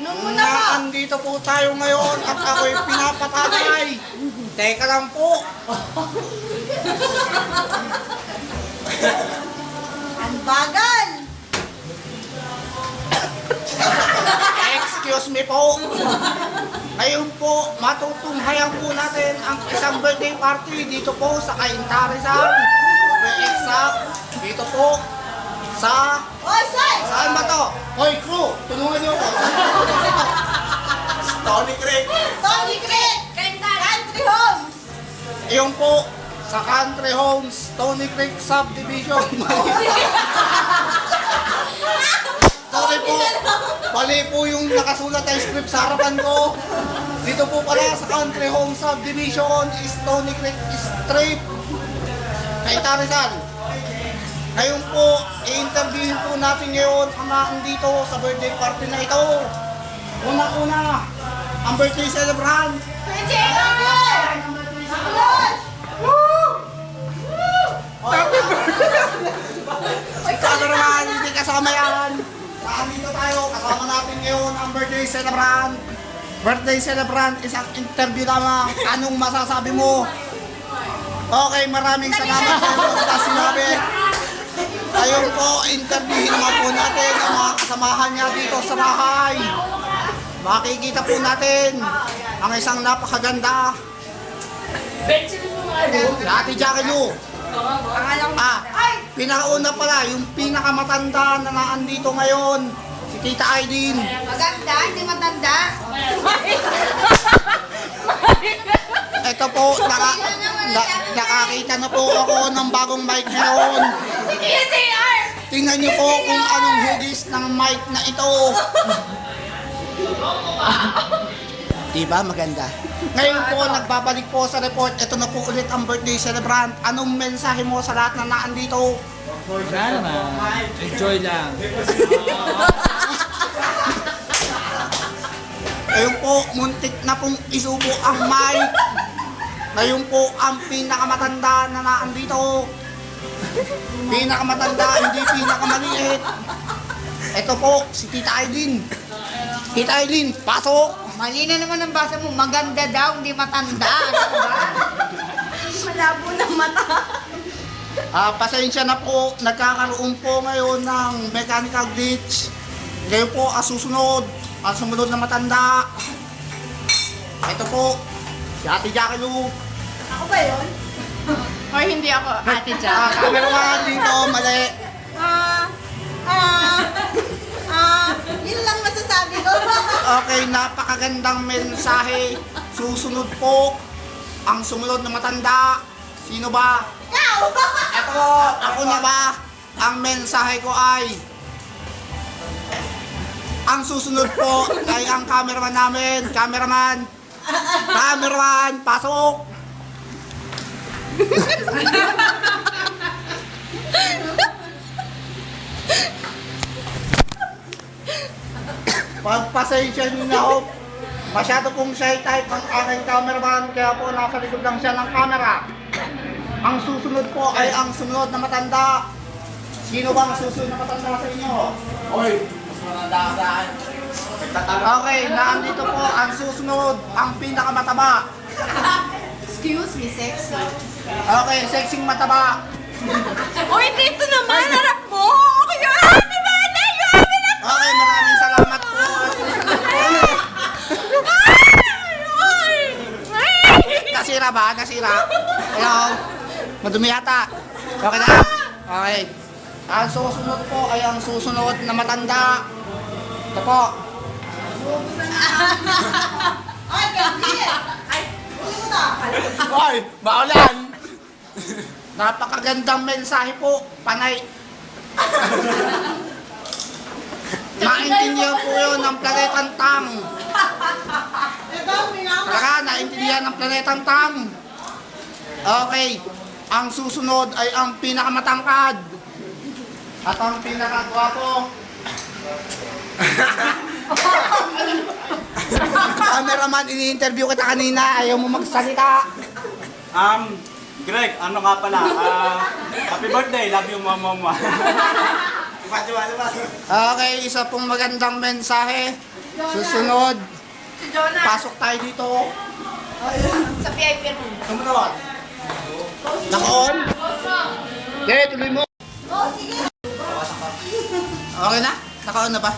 Andito po tayo ngayon at ako'y pinapatay. Teka lang po. Ang bagal! Excuse me po. Ngayon po, matutunghayan po natin ang isang birthday party dito po sa Cainta Rizal. Exact, dito po sa... Oy, Sai! Saan ba to? Hoy, crew! Tulungan niyo ako. Tony Creek. Tony Creek! Country Homes! Iyon po, sa Country Homes, Tony Creek Subdivision. Sorry po, mali po yung nakasulat na script sa harapan ko. Dito po pala sa Country Homes Subdivision is Tony Creek Street, Cainta Rizal. Ngayon po, i-interviewin po natin ngayon ang nandito sa birthday party na ito. Una-una, ang birthday celebrant. Happy birthday! Happy birthday! Sana naman, hindi kasama yan. Nandito tayo, kasama natin ngayon ang birthday celebrant. Birthday celebrant, isang interview lamang. Anong masasabi mo? Okay, maraming salamat sa mga sinabi. Ayun po, interviewin naman po natin ang mga kasamahan niya dito sa bahay. Makikita po natin ang isang napakaganda. Ate Jackie Lu. Pinakauna pala, yung pinakamatanda na naandito ngayon, si Tita Aileen. Maganda, hindi matanda. Ito po, nakakita na po ako ng bagong mic ngayon. Tingnan niyo po kung anong hugis ng mic na ito. Diba maganda? Ngayon po, nagbabalik po sa report. Ito na po ulit ang birthday celebrant. Anong mensahe mo sa lahat na naandito? Wala naman. Enjoy lang. Ngayon po, muntik na pong isubo ang mic. Ngayon po, ang pinakamatanda na naandito. Pinakamatanda, hindi pinakamaliit. Ito po, si Tita Aileen. Tita Aileen, pasok! Mali na naman ang basa mo. Maganda daw, hindi matanda. Ano ba? Malabo ng mata. Pasensya na po, nagkakaroon po ngayon ng mechanical glitch. Ngayon po, ang sumunod na matanda. Ito po, si Ate Jackie Lu. Ako ba yun? Or hindi ako, Ate Jack. Cameraman dito, mali. Yun lang masasabi ko. Okay, napakagandang mensahe. Susunod po, ang sumunod na matanda. Sino ba? Ikaw! Ito, ako na ba? Ang mensahe ko ay, ang susunod po ay ang cameraman namin. Cameraman, pasok! Pagpasensya nyo na ho. Masyado pong shy type ang aking cameraman, kaya po nasa likod lang siya ng camera. Ang susunod po ay ang sumunod na matanda. Sino bang susunod na matanda sa inyo? Oy, mas matanda ka sa akin. Okay, naandito po ang susunod, ang pinakamataba. Excuse me, sexy. Okay, sexing mataba. Uy, dito naman, harap mo! Kaya, happy birthday! Happy birthday! Okay, maraming salamat po. Nasira ba? Nasira? Hello? Madumi yata. Okay na? Okay. Ang susunod po ay ang susunod na matanda. Ito po. Ay, gabi! Ay, puta! Hoy, maulan! Napakagandang mensahe po. Panay. Naintindihan po yun ng planetang Tang. Talaga, naintindihan ng planetang Tang. Okay. Ang susunod ay ang pinakamatangkad. At ang pinakagwapo. Cameraman, ini-interview kita kanina. Ayaw mo magsalita. Greg, ano nga pala? Happy birthday, love you, mama. Okay, isa pong magandang mensahe. Susunod, Si Jonah. pasok tayo dito. Sa VIP room. Sumunod. Naka-on? Okay, tuloy mo. Okay na? Naka-on na ba?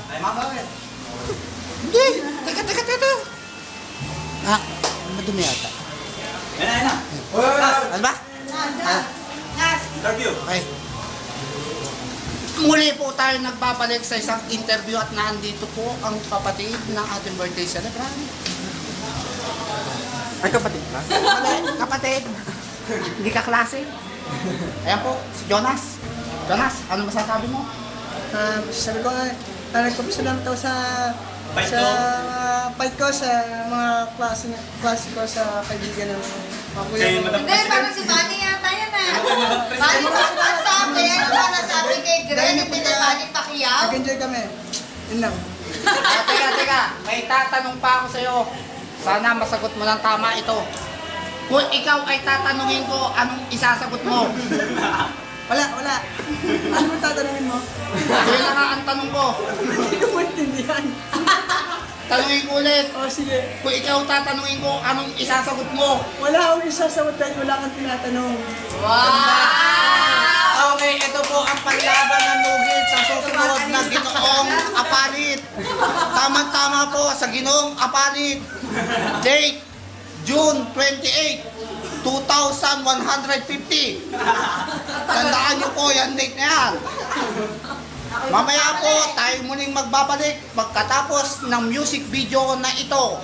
Hindi. Teka. Ah, madumi yata. Yan na. Ano ba? Interview. Okay. Muli po tayo nagbabalik sa isang interview at nandito po ang kapatid ng ating birthday celebrant. Ay, kapatid ka? Kapatid. Hindi ka klase. Ayan po, si Jonas. Jonas, ano masasabi mo? Sabi ko nga, nagkumpisa lang ito sa Fight sa ko? fight ko sa mga klase ko sa kaibigan ng mga kuya Kay ko. Madam Hindi, parang si Manny yata yan ah. Manny pa sabi, ano ba nasabi kay Gren, hindi na Manny Pacquiao? Nag-enjoy kami. Yun lang. Teka. May tatanong pa ako sa'yo. Sana masagot mo ng tama ito. Kung ikaw ay tatanungin ko, anong isasagot mo? Wala. Ano mo tatanungin mo? Yun na nga ang tanong ko. Hindi ko maintindihan. Tanungin ko ulit. O sige, Kung ikaw tatanungin ko, anong isasagot mo? wala akong isasagot dahil wala kang tinatanong. Okay, ito po ang panlaban ng Nugit sa susunod na Ginoong Apalit. Tama-tama po sa Ginoong Apalit. Date, June 28, 2,150. Tandaan niyo po yan date na yan. Mamaya po tayo muling magbabalik pagkatapos ng music video na ito.